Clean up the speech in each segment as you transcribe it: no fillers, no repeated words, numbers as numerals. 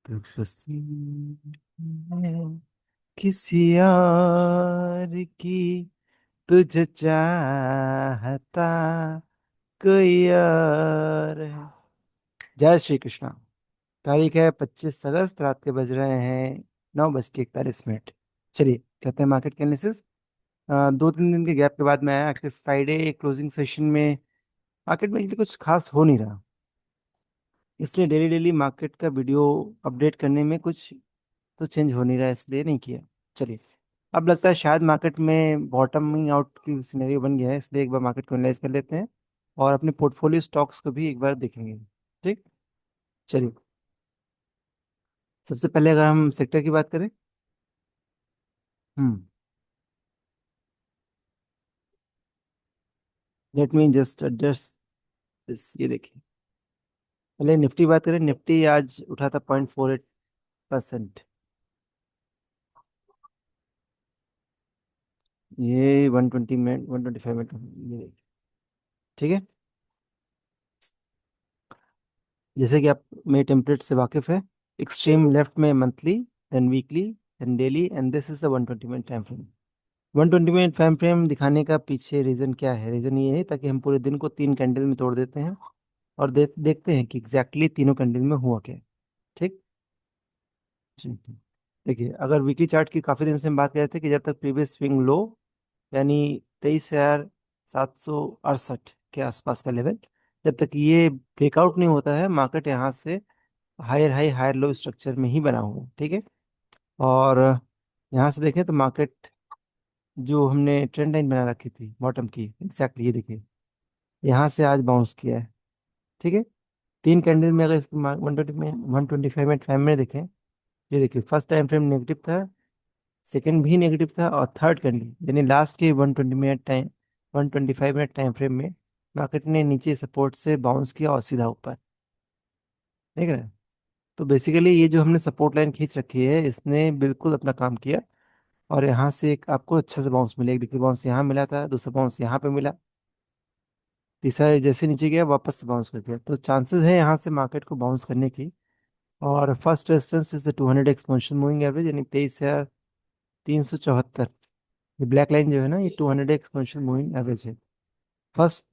तो खुशी है किसी और की, तुझे चाहता कोई और है। जय श्री कृष्णा। तारीख है 25 अगस्त, रात के बज रहे हैं 9:41। चलिए कहते हैं मार्केट के एनालिसिस। 2-3 दिन के गैप के बाद मैं आया। आखिर फ्राइडे क्लोजिंग सेशन में मार्केट में इसलिए कुछ खास हो नहीं रहा, इसलिए डेली डेली मार्केट का वीडियो अपडेट करने में कुछ तो चेंज हो नहीं रहा है, इसलिए नहीं किया। चलिए, अब लगता है शायद मार्केट में बॉटमिंग आउट की सिनेरियो बन गया है, इसलिए एक बार मार्केट को एनालाइज कर लेते हैं और अपने पोर्टफोलियो स्टॉक्स को भी एक बार देखेंगे। ठीक। चलिए, सबसे पहले अगर हम सेक्टर की बात करें। Hmm let me just adjust this. ये देखिए, पहले निफ्टी बात करें। निफ्टी आज उठा था 0.48%। ये 120 मिनट 125 मिनट, ये देखिए। ठीक है। जैसे कि आप मेरे टेम्पलेट से वाकिफ है, एक्सट्रीम लेफ्ट में monthly, then weekly, then daily, and this is the 120 minute time frame. 120 minute time frame दिखाने का पीछे रीजन क्या है? रीजन ये है ताकि हम पूरे दिन को 3 कैंडल में तोड़ देते हैं और देखते हैं कि एग्जैक्टली तीनों कैंडल में हुआ क्या है। ठीक। जी। देखिए, अगर वीकली चार्ट की काफी दिन से हम बात कर रहे थे कि जब तक प्रीवियस स्विंग लो, यानी 23,768 के आसपास का लेवल, जब तक ये ब्रेकआउट नहीं होता है, मार्केट यहाँ से higher high higher low structure में ही बना हुआ है। ठीक है। और यहाँ से देखें तो मार्केट जो हमने ट्रेंड लाइन बना रखी थी बॉटम की, एग्जैक्टली ये देखिए, यहाँ से आज बाउंस किया है। ठीक है। 3 कैंडल में अगर इसको 125 में देखें, ये देखिए, फर्स्ट टाइम फ्रेम नेगेटिव था, सेकंड भी नेगेटिव था, और थर्ड कैंडल यानी लास्ट के 125 मिनट टाइम फ्रेम में मार्केट ने नीचे सपोर्ट से बाउंस किया और सीधा ऊपर। देख रहे हैं? तो बेसिकली ये जो हमने सपोर्ट लाइन खींच रखी है, इसने बिल्कुल अपना काम किया। और यहाँ से एक आपको अच्छा से बाउंस मिला। एक देखिए, बाउंस यहाँ मिला था, दूसरा बाउंस यहाँ पे मिला, तीसरा जैसे नीचे गया वापस से बाउंस कर गया। तो चांसेस है यहाँ से मार्केट को बाउंस करने की। और first resistance is the 200 exponential moving average, यानी 23,374। ये ब्लैक लाइन जो है ना, ये 200 एक्सपोनेंशियल मूविंग एवरेज है फर्स्ट।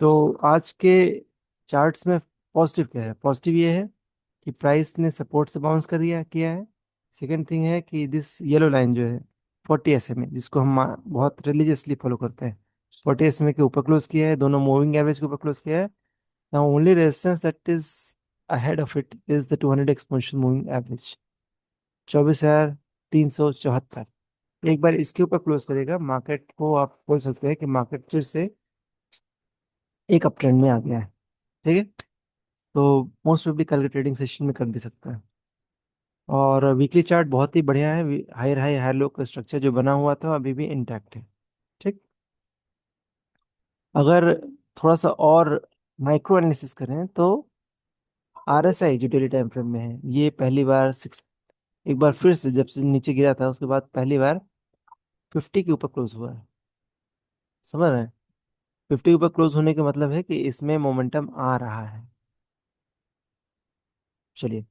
तो आज के चार्ट्स में पॉजिटिव क्या है? पॉजिटिव ये है कि प्राइस ने सपोर्ट से बाउंस कर दिया किया है। सेकेंड थिंग है कि दिस येलो लाइन जो है 40 SMA, जिसको हम बहुत रिलीजियसली फॉलो करते हैं, 40 SMA के ऊपर क्लोज किया है, दोनों मूविंग एवरेज के ऊपर क्लोज किया है। Now only resistance that is ahead of it is the 200 exponential moving average, 24,374। एक बार इसके ऊपर क्लोज करेगा मार्केट को, आप बोल सकते हैं कि मार्केट फिर से एक अप ट्रेंड में आ गया है। ठीक है। तो मोस्ट प्रोबेबली कल के ट्रेडिंग सेशन में कर भी सकता है। और वीकली चार्ट बहुत ही बढ़िया है। हायर हाई हायर लो का स्ट्रक्चर जो बना हुआ था अभी भी इंटैक्ट है। ठीक। अगर थोड़ा सा और माइक्रो एनालिसिस करें तो RSI जो डेली टाइम फ्रेम में है, ये पहली बार सिक्स, एक बार फिर से जब से नीचे गिरा था उसके बाद पहली बार 50 के ऊपर क्लोज हुआ है। समझ रहे हैं? 50 के ऊपर क्लोज होने का मतलब है कि इसमें मोमेंटम आ रहा है। चलिए,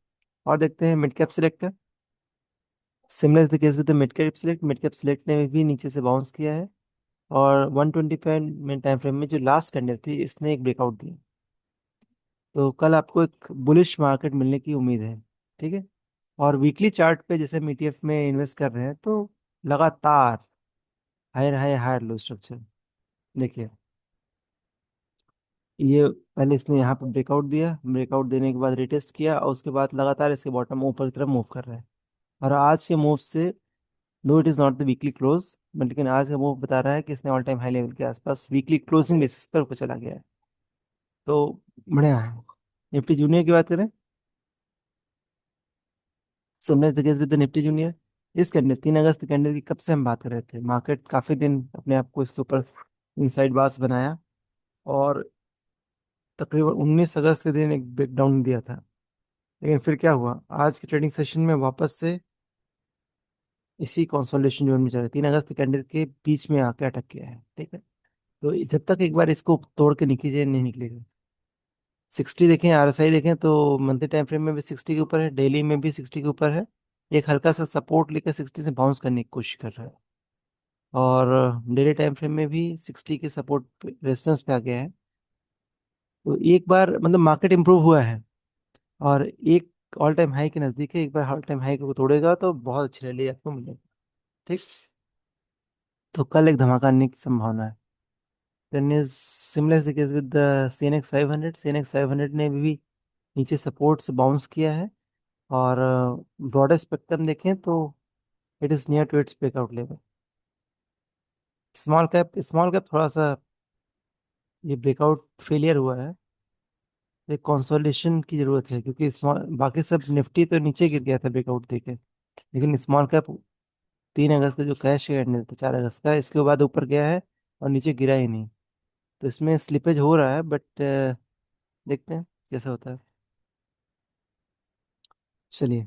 और देखते हैं mid cap select. Similar is the case with the mid cap select. Mid cap select ने भी नीचे से बाउंस किया है, और 125 मिनट टाइम फ्रेम में जो लास्ट कैंडल थी, इसने एक ब्रेकआउट दिया। तो कल आपको एक बुलिश मार्केट मिलने की उम्मीद है। ठीक है। और वीकली चार्ट पे जैसे हम ETF में इन्वेस्ट कर रहे हैं, तो लगातार higher high higher low structure. देखिए, ये पहले इसने यहाँ पे ब्रेकआउट दिया, ब्रेकआउट देने के बाद रिटेस्ट किया, और उसके बाद लगातार इसके बॉटम ऊपर की तरफ मूव कर रहा है। और आज के मूव से, दो it is not the weekly close, but लेकिन आज का मूव बता रहा है कि इसने ऑल टाइम हाई लेवल के आसपास वीकली क्लोजिंग बेसिस पर ऊपर चला गया है। तो बढ़िया है। निफ्टी जूनियर की बात करें, समझ the case with the Nifty junior. इस कैंडल 3 अगस्त कैंडल की कब से हम बात कर रहे थे? मार्केट काफी दिन अपने आप को इसके ऊपर इनसाइड बास बनाया, और तकरीबन 19 अगस्त के दिन एक ब्रेकडाउन दिया था। लेकिन फिर क्या हुआ? आज के ट्रेडिंग सेशन में वापस से इसी कंसोलिडेशन जोन में चला, 3 अगस्त कैंडल के बीच में आके अटक गया है। ठीक है। तो जब तक एक बार इसको तोड़ के नीचे नहीं निकलेगा, 60 देखें, RSI देखें तो मंथली टाइम फ्रेम में भी 60 के ऊपर है, डेली में भी 60 के ऊपर है। एक हल्का सा सपोर्ट लेकर 60 से बाउंस करने की कोशिश कर रहा है। और डेली टाइम फ्रेम में भी 60 के सपोर्ट रेजिस्टेंस पे आ गया है। तो एक बार मतलब मार्केट इंप्रूव हुआ है, और एक ऑल टाइम हाई के नजदीक है। एक बार ऑल टाइम हाई को तोड़ेगा तो बहुत अच्छी रैली आपको मिलेगी। ठीक। तो कल एक धमाका आने की संभावना है। Then is similar the case with the CNX 500। CNX 500 ने भी नीचे सपोर्ट से बाउंस किया है। और ब्रॉडर स्पेक्ट्रम देखें तो it is near to its breakout level. Small cap थोड़ा सा ये ब्रेकआउट फेलियर हुआ है। एक कंसोलिडेशन की जरूरत है, क्योंकि स्मॉल बाकी सब निफ्टी तो नीचे गिर गया था ब्रेकआउट देके, लेकिन स्मॉल कैप 3 अगस्त का जो कैश कैंडल था, 4 अगस्त का, इसके बाद ऊपर गया है और नीचे गिरा ही नहीं। तो इसमें स्लिपेज हो रहा है, बट देखते हैं कैसा होता है। चलिए,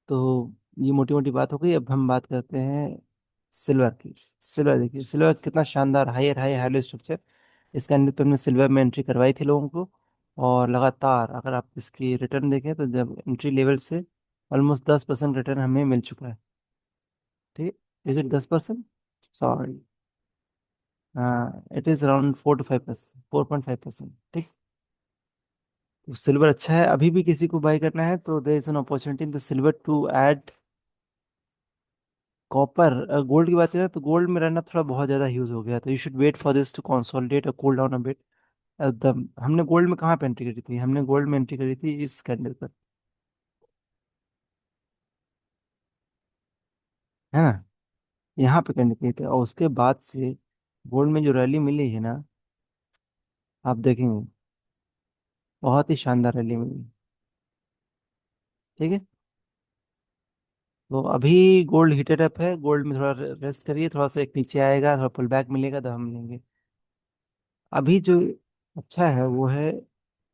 तो ये मोटी मोटी बात हो गई। अब हम बात करते हैं सिल्वर की। सिल्वर देखिए, सिल्वर कितना शानदार हायर हाई हाई स्ट्रक्चर। इस कैंडल पर हमने सिल्वर में एंट्री करवाई थी लोगों को। और लगातार अगर आप इसकी रिटर्न देखें तो जब एंट्री लेवल से ऑलमोस्ट 10% रिटर्न हमें मिल चुका है। ठीक है, इज इट 10%? सॉरी, हाँ, इट इज अराउंड 4 to 5%, 4.5%। ठीक। तो सिल्वर अच्छा है। अभी भी किसी को बाय करना है तो there is an opportunity in the silver to add copper. Gold की बात करें तो गोल्ड में रन अप थोड़ा बहुत ज्यादा यूज हो गया, तो you should wait for this to consolidate और कूल डाउन अ बिट। एकदम हमने गोल्ड में कहाँ पे एंट्री करी थी? हमने गोल्ड में एंट्री करी थी इस कैंडल पर, है ना? यहाँ पे एंट्री करी थी, और उसके बाद से गोल्ड में जो रैली मिली है ना, आप देखेंगे बहुत ही शानदार रैली मिली। ठीक है। तो अभी गोल्ड हीटेड अप है। गोल्ड में थोड़ा रेस्ट करिए, थोड़ा सा एक नीचे आएगा, थोड़ा पुल बैक मिलेगा तो हम लेंगे। अभी जो अच्छा है वो है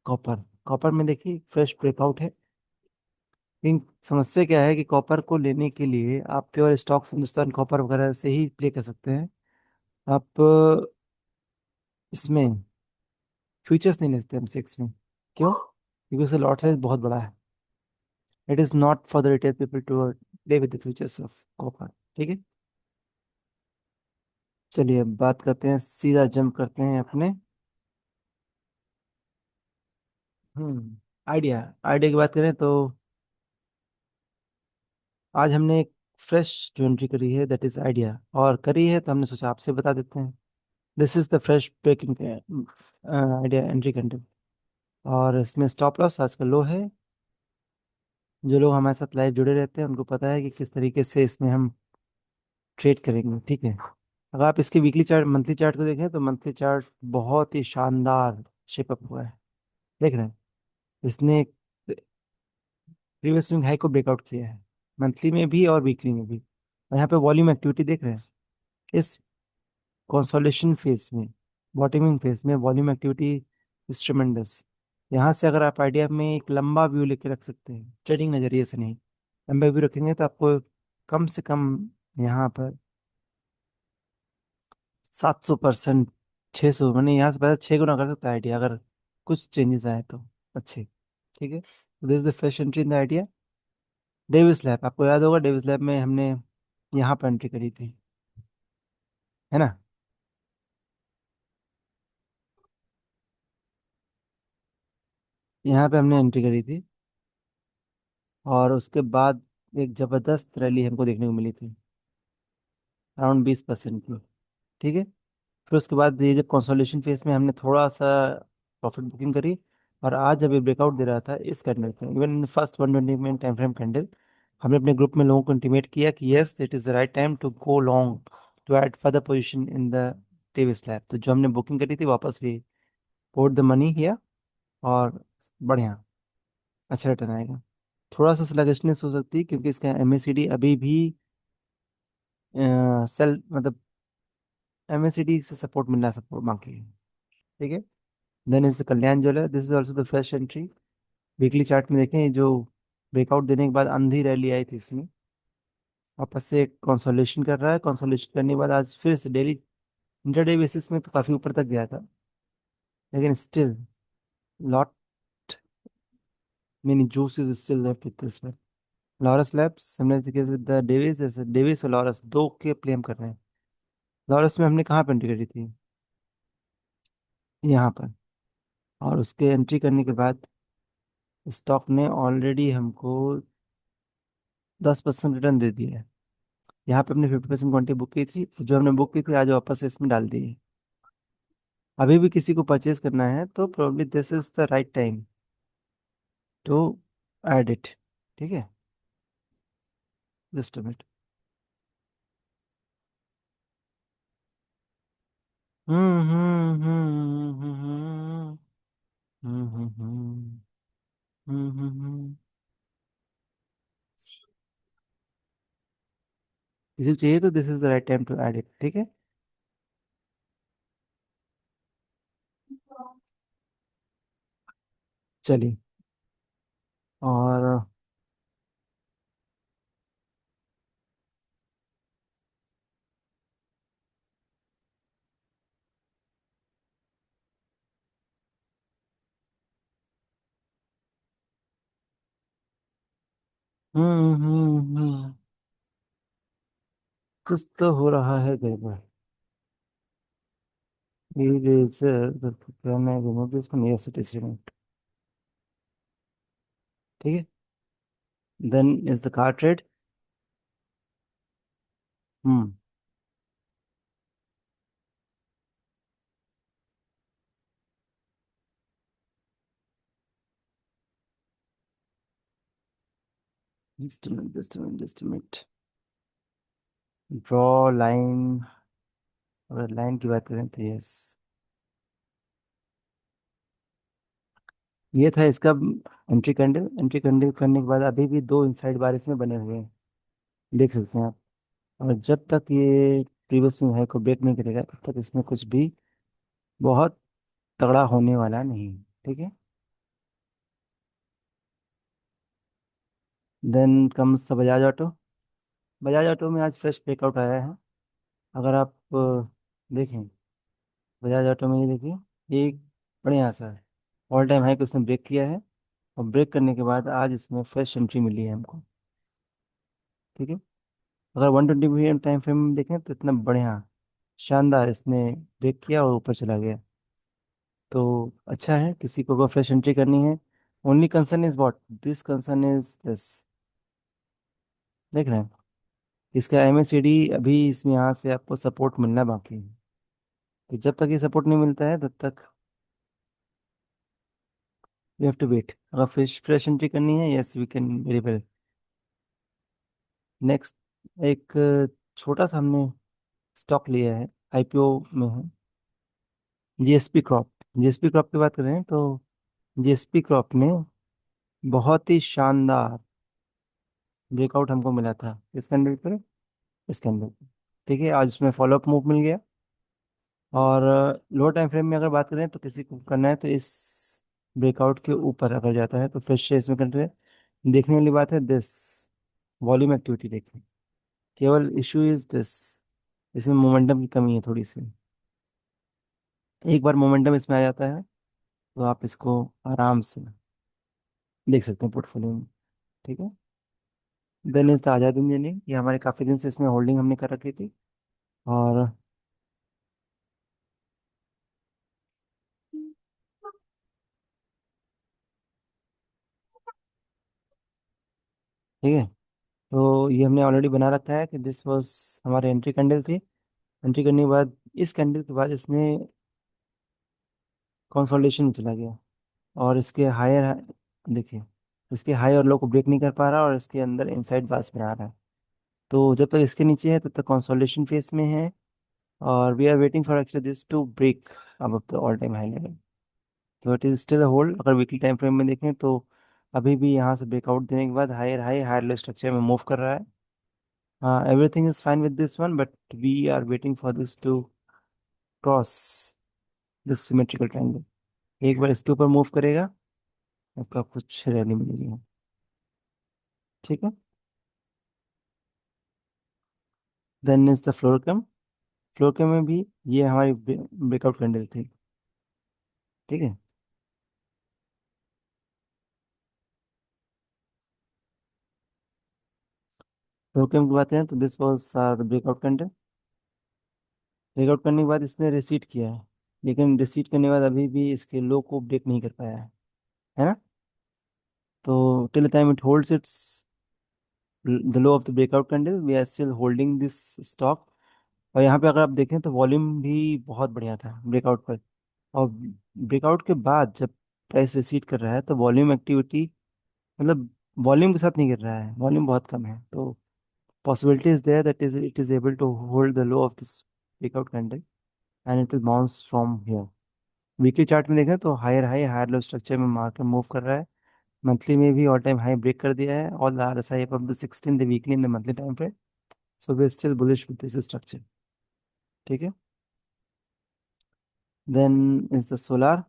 कॉपर। कॉपर में देखिए फ्रेश ब्रेकआउट है। लेकिन समस्या क्या है कि कॉपर को लेने के लिए आप केवल स्टॉक्स हिंदुस्तान कॉपर वगैरह से ही प्ले कर सकते हैं। आप इसमें फ्यूचर्स नहीं ले सकते M6 में। क्यों? क्योंकि उसका लॉट साइज बहुत बड़ा है। It is not for the retail people to play with the futures of copper. ठीक है। चलिए, अब बात करते हैं, सीधा जंप करते हैं अपने आइडिया। आइडिया की बात करें तो आज हमने एक फ्रेश जो एंट्री करी है, दैट इज आइडिया, और करी है तो हमने सोचा आपसे बता देते हैं। This is the fresh breaking idea entry content. और इसमें स्टॉप लॉस आज का लो है। जो लोग हमारे साथ लाइव जुड़े रहते हैं उनको पता है कि किस तरीके से इसमें हम ट्रेड करेंगे। ठीक है। अगर आप इसके वीकली चार्ट मंथली चार्ट को देखें तो मंथली चार्ट बहुत ही शानदार शेपअप हुआ है। देख रहे हैं? इसने प्रीवियस स्विंग हाई को ब्रेकआउट किया है, मंथली में भी और वीकली में भी। और यहाँ पे वॉल्यूम एक्टिविटी देख रहे हैं? इस कंसोलिडेशन फेज में, बॉटमिंग फेज में वॉल्यूम एक्टिविटी इज ट्रेमेंडस। यहाँ से अगर आप आइडिया में एक लंबा व्यू लेके रख सकते हैं, ट्रेडिंग नजरिए से नहीं, लंबा व्यू रखेंगे तो आपको कम से कम यहाँ पर 700%, 600, मैंने यहाँ से पहले 6 गुना कर सकता है आइडिया, अगर कुछ चेंजेस आए तो अच्छे। ठीक है। This is the fresh entry in the idea. Davis lab, आपको याद होगा डेविस लैब में हमने यहाँ पर एंट्री करी थी, है ना? यहाँ पे हमने एंट्री करी थी, और उसके बाद एक जबरदस्त रैली हमको देखने को मिली थी, अराउंड 20% की। ठीक है। फिर उसके बाद ये जब कंसोलिडेशन फेज में हमने थोड़ा सा प्रॉफिट बुकिंग करी, और आज जब ये ब्रेकआउट दे रहा था इस कैंडल पे, even in first 120 minute time frame candle, हमने अपने ग्रुप में लोगों को इंटीमेट किया कि yes it is the right time to go long, to add further position in the TV slab. तो जो हमने बुकिंग करी थी वापस भी पोर्ट द मनी हियर, और बढ़िया अच्छा रिटर्न आएगा। थोड़ा सा स्लगिशनेस हो सकती है क्योंकि इसका MACD अभी भी सेल मतलब MACD से सपोर्ट मिलना सपोर्ट बाकी है। ठीक है। Then is the Kalyan jeweller, this is also the fresh entry. Weekly chart में देखें, जो ब्रेकआउट देने के बाद अंधी रैली आई थी इसमें, वापस से कंसोलिडेशन कर रहा है। कंसोलिडेशन करने के बाद आज फिर से डेली इंटरडे बेसिस में तो काफ़ी ऊपर तक गया था, लेकिन still lot many juice is still left with this one. Laurus labs similar the case with the Davis, जैसे डेविस और लॉरस दो के प्ले हम कर रहे हैं। लॉरस में हमने कहाँ पे एंट्री करी थी? यहाँ पर। और उसके एंट्री करने के बाद स्टॉक ने ऑलरेडी हमको 10% रिटर्न दे दिया है। यहाँ पे हमने 50% क्वांटिटी बुक की थी, जो हमने बुक की थी आज वापस से इसमें डाल दी है। अभी भी किसी को परचेज करना है तो probably this is the right time to add it. ठीक है, जस्ट अ मिनट। हम्म हम्म हम्म हम्म हम्म हम्म हम्म किसी को चाहिए तो this is the right time to add it. ठीक है, चलिए। और हम्म, कुछ तो हो रहा है गड़बड़। इरेजर करके कहना है remove this one, yes it is removed. ठीक है, then is the card red? Hmm, just minute. Draw line, अगर लाइन की बात करें तो यस, ये था इसका एंट्री कैंडल। एंट्री कैंडल करने के बाद अभी भी दो इनसाइड बार इसमें बने हुए हैं, देख सकते हैं आप। और जब तक ये प्रीवियस में हाई को ब्रेक नहीं करेगा तब तक इसमें कुछ भी बहुत तगड़ा होने वाला नहीं। ठीक है, then comes the Bajaj auto. Bajaj auto में आज फ्रेश ब्रेकआउट आया है। अगर आप देखें बजाज ऑटो में, ये देखिए, ये एक बढ़िया सा ऑल टाइम हाई को उसने ब्रेक किया है। और ब्रेक करने के बाद आज इसमें फ्रेश एंट्री मिली है हमको। ठीक है, अगर 120 टाइम फ्रेम में देखें तो इतना बढ़िया शानदार इसने ब्रेक किया और ऊपर चला गया। तो अच्छा है, किसी को अगर फ्रेश एंट्री करनी है। Only concern is what, this concern is this, देख रहे हैं इसका एमएसीडी अभी इसमें यहाँ से आपको सपोर्ट मिलना बाकी है। तो जब तक ये सपोर्ट नहीं मिलता है तब तक वी हैव टू वेट। अगर फ्रेश एंट्री करनी है, yes we can very well. Next, एक छोटा सा हमने स्टॉक लिया है, आईपीओ में है, जीएसपी क्रॉप। जीएसपी क्रॉप की बात करें तो जीएसपी क्रॉप ने बहुत ही शानदार ब्रेकआउट हमको मिला था इस कैंडल पर, इस कैंडल पर। ठीक है, आज उसमें फॉलोअप मूव मिल गया। और लोअर टाइम फ्रेम में अगर बात करें तो किसी को करना है तो इस ब्रेकआउट के ऊपर अगर जाता है तो फिर से इसमें करते हैं। देखने वाली बात है दिस वॉल्यूम एक्टिविटी देखिए। केवल इशू इज दिस, इसमें मोमेंटम की कमी है थोड़ी सी। एक बार मोमेंटम इसमें आ जाता है तो आप इसको आराम से देख सकते हैं पोर्टफोलियो में। ठीक है, then is the Azad engineering, ये हमारे काफ़ी दिन से इसमें होल्डिंग हमने कर रखी थी। और ठीक है, तो ये हमने ऑलरेडी बना रखा है कि दिस वाज हमारे एंट्री कैंडल थी। एंट्री करने के बाद इस कैंडल के बाद इसने कंसोलिडेशन में चला गया। और इसके हायर, देखिए, इसके हाई और लो को ब्रेक नहीं कर पा रहा और इसके अंदर इनसाइड बास बना रहा है। तो जब तक इसके नीचे है तब तक कंसोलिडेशन फेस में है। और we are waiting for actually this to break above the all time high level. तो इट इज स्टिल होल्ड। अगर वीकली टाइम फ्रेम में देखें तो अभी भी यहाँ से ब्रेकआउट देने के बाद higher high higher low structure में मूव कर रहा है। हाँ, everything is fine with this one, but we are waiting for this to cross this symmetrical triangle. एक बार इसके ऊपर मूव करेगा, आपका कुछ रैली मिलेगी। ठीक है, देन इज द फ्लोरकम। फ्लोरकम में भी ये हमारी ब्रेकआउट कैंडल थी। ठीक है, लो कैंप की बात करें तो this was the breakout content. Breakout करने के बाद इसने रिसीट किया है, लेकिन रिसीट करने के बाद अभी भी इसके लो को ब्रेक नहीं कर पाया है ना। तो till the time it holds its the low of the breakout candle we are still holding this stock. और यहाँ पे अगर आप देखें तो वॉल्यूम भी बहुत बढ़िया था ब्रेकआउट पर। और ब्रेकआउट के बाद जब प्राइस रिसीट कर रहा है तो वॉल्यूम एक्टिविटी, मतलब वॉल्यूम के साथ नहीं गिर रहा है, वॉल्यूम बहुत कम है। तो possibility is there that is it is able to hold the low of this breakout candle and it will bounce from here। Weekly chart में देखें तो higher high higher low structure में मार्केट मूव कर रहा है। Monthly में भी all time high break कर दिया है, all the RSI above the 16 the weekly in the monthly time frame. So we still bullish with this structure. ठीक है। Then is the solar.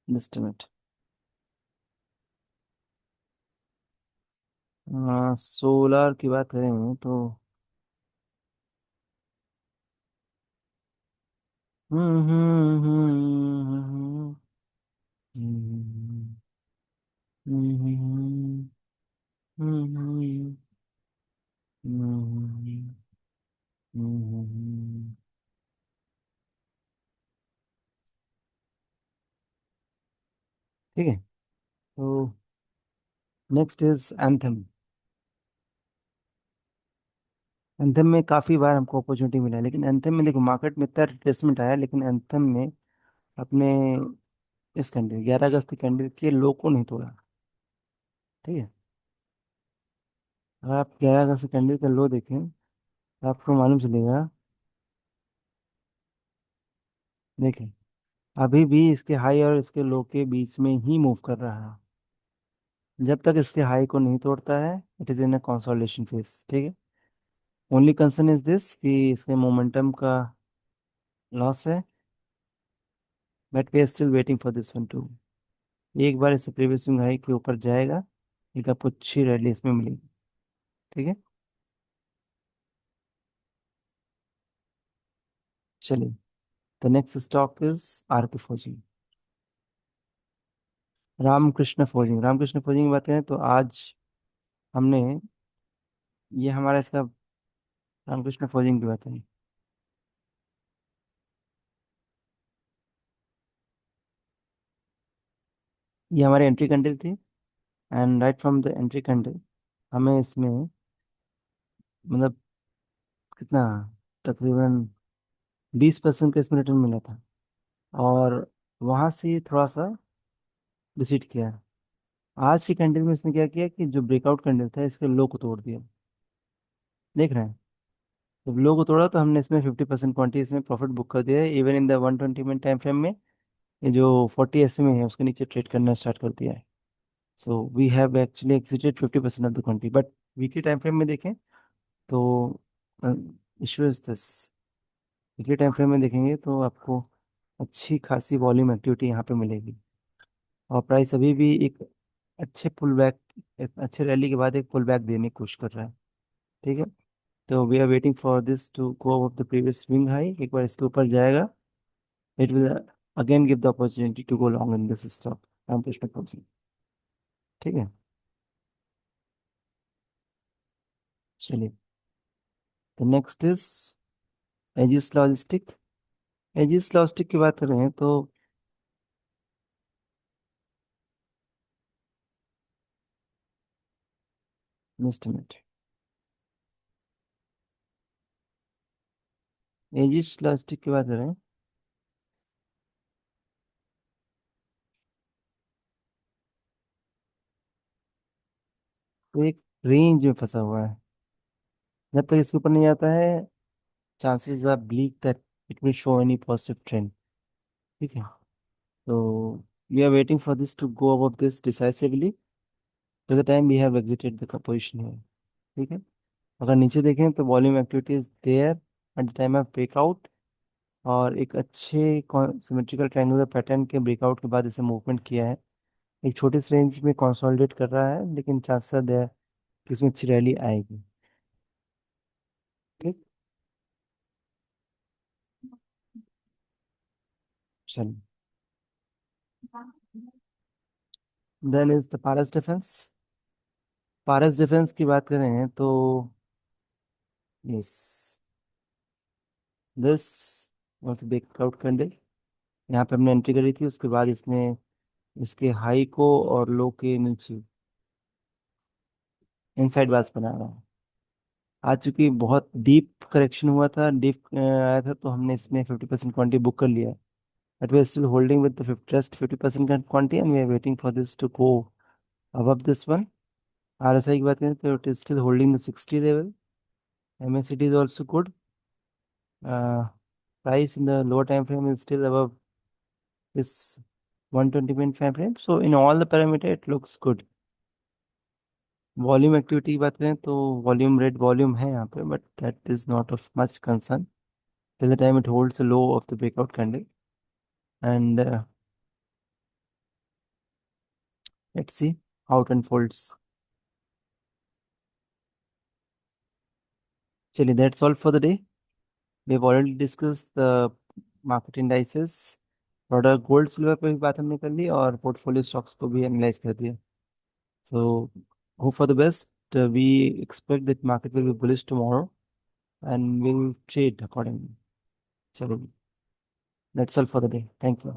Just minute. Solar की बात करें तो हम्म हम्म हम्म हम्म हम्म हम्म हम्म हम्म हम्म। ठीक है। तो नेक्स्ट इज एंथम। एंथम में काफी बार हमको अपॉर्चुनिटी मिला है, लेकिन एंथम में देखो मार्केट में इतना रिट्रेसमेंट आया, लेकिन एंथम ने अपने इस कैंडल 11 अगस्त के कैंडल के लो को नहीं तोड़ा। ठीक है। अगर आप 11 अगस्त के कैंडल का लो देखें तो आपको मालूम चलेगा। देखें, अभी भी इसके हाई और इसके लो के बीच में ही मूव कर रहा है। जब तक इसके हाई को नहीं तोड़ता है it is in a consolidation phase. ठीक है। ओनली कंसर्न इज दिस कि इसके मोमेंटम का लॉस है, but we are still waiting for this one to. एक बार इसे प्रीवियस स्विंग हाई के ऊपर जाएगा, एक आपको अच्छी रैली इसमें मिलेगी। ठीक है। चलिए, the next stock is RK forging. Ramakrishna forging, Ramakrishna forging की बात करें तो आज हमने, ये हमारा इसका रामकृष्ण फोर्जिंग की बात है। ये हमारी एंट्री कैंडल थी, and right from the entry candle हमें इसमें, मतलब कितना, तकरीबन 20% का इसमें रिटर्न मिला था। और वहां से थोड़ा सा विजिट किया। आज की कैंडल में इसने क्या किया कि जो ब्रेकआउट कैंडल था इसके लो को तोड़ दिया। देख रहे हैं। जब लो को तोड़ा तो हमने इसमें 50% क्वांटिटी इसमें प्रॉफिट बुक कर दिया है। Even in the 120 minute time frame में ये जो 40 SMA है उसके नीचे ट्रेड करना स्टार्ट कर दिया है। So we have actually exited 50% of the quantity. But weekly time frame में देखें तो issue is this. Weekly time frame में देखेंगे तो आपको अच्छी खासी वॉल्यूम एक्टिविटी यहाँ पे मिलेगी। और प्राइस अभी भी एक अच्छे पुल बैक, एक अच्छे रैली के बाद एक पुल बैक देने की कोशिश कर रहा है। ठीक है। तो we are waiting for this to go up the previous swing high. एक बार इसके ऊपर जाएगा it will again give the opportunity to go long in this stock, Ramkrishna Forgings. ठीक है। चलिए, the next is Aegis Logistics. Aegis Logistics की बात कर रहे हैं तो जस्ट मिनट। एजिस लॉजिस्टिक की बात कर रहे हैं तो एक रेंज में फंसा हुआ है। जब तक इसके ऊपर नहीं आता है chances are bleak that it will show any positive trend. ठीक है। तो we are waiting for this to go above this decisively till the time we have exited the position here. ठीक है। अगर नीचे देखें तो volume activity is there at the time of breakout. और एक अच्छे सिमेट्रिकल ट्रायंगुलर पैटर्न के ब्रेकआउट के बाद इसे मूवमेंट किया है। एक छोटे से रेंज में कंसोलिडेट कर रहा है, लेकिन चांसेस है कि इसमें अच्छी रैली आएगी। ठीक। चलिए, then is the Paras defence. Paras defence की बात करें तो yes, this was big out candle. यहाँ पे हमने एंट्री करी थी, उसके बाद इसने इसके हाई को और लो के नीचे इनसाइड बास बना रहा है। आज चूंकि बहुत डीप करेक्शन हुआ था, डीप आया था, तो हमने इसमें 50% क्वांटिटी बुक कर लिया। But we are still holding with the just 50% quantity and we are waiting for this to go above this one. RSI की बात करें तो it is still holding the 60 level. MACD is also good. Price in the lower time frame is still above this 120-minute time frame. So in all the parameter it looks good. Volume activity की बात करें तो volume red volume है यहाँ पे, but that is not of much concern till the time it holds the low of the breakout candle. And let's see how it unfolds. चलिए, that's all for the day. We have already discuss the market indices. Product gold silver पे भी बात हमने कर ली और portfolio stocks को भी analyse कर दिया। So hope for the best. We expect that market will be bullish tomorrow and will trade accordingly. चलिए, that's all for the day. Thank you.